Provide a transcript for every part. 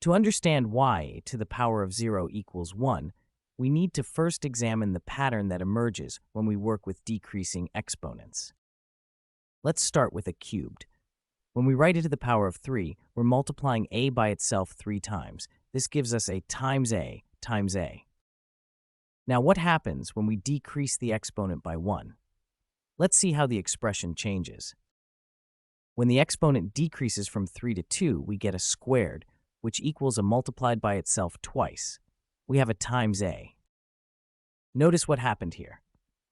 To understand why a to the power of 0 equals 1, we need to first examine the pattern that emerges when we work with decreasing exponents. Let's start with a cubed. When we write a to the power of 3, we're multiplying a by itself 3 times. This gives us a times a times a. Now what happens when we decrease the exponent by 1? Let's see how the expression changes. When the exponent decreases from 3 to 2, we get a squared, which equals a multiplied by itself twice. We have a times a. Notice what happened here.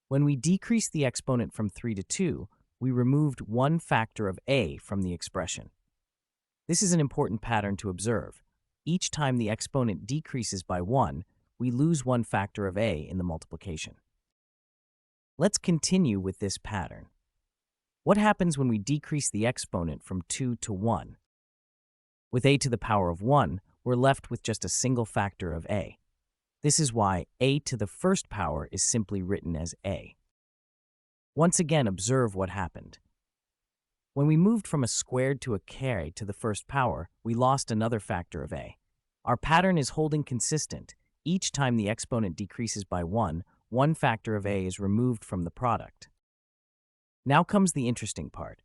When we decreased the exponent from 3 to 2, we removed one factor of a from the expression. This is an important pattern to observe. Each time the exponent decreases by 1, we lose one factor of a in the multiplication. Let's continue with this pattern. What happens when we decrease the exponent from 2 to 1? With a to the power of 1, we're left with just a single factor of a. This is why a to the first power is simply written as a. Once again, observe what happened. When we moved from a squared to a carry to the first power, we lost another factor of a. Our pattern is holding consistent. Each time the exponent decreases by 1, one factor of a is removed from the product. Now comes the interesting part.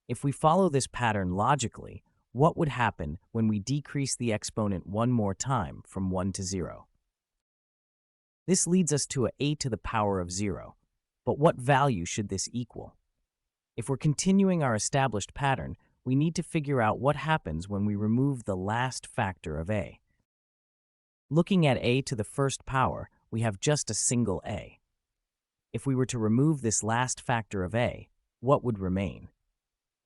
If we follow this pattern logically, what would happen when we decrease the exponent one more time from 1 to 0? This leads us to a to the power of 0. But what value should this equal? If we're continuing our established pattern, we need to figure out what happens when we remove the last factor of a. Looking at a to the first power, we have just a single a. If we were to remove this last factor of a, what would remain?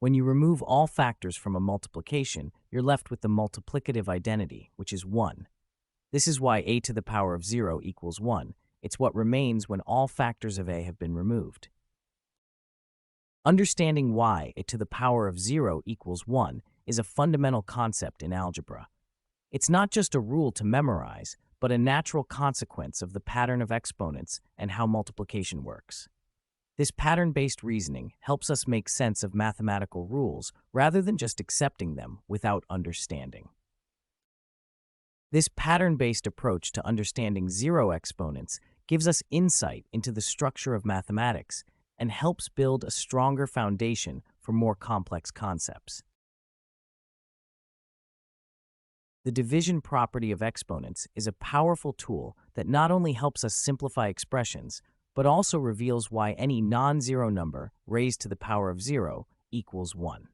When you remove all factors from a multiplication, you're left with the multiplicative identity, which is 1. This is why a to the power of 0 equals 1. It's what remains when all factors of a have been removed. Understanding why a to the power of 0 equals 1 is a fundamental concept in algebra. It's not just a rule to memorize, but a natural consequence of the pattern of exponents and how multiplication works. This pattern-based reasoning helps us make sense of mathematical rules rather than just accepting them without understanding. This pattern-based approach to understanding zero exponents gives us insight into the structure of mathematics and helps build a stronger foundation for more complex concepts. The division property of exponents is a powerful tool that not only helps us simplify expressions, but also reveals why any non-zero number raised to the power of 0 equals 1.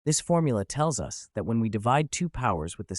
This formula tells us that when we divide two powers with the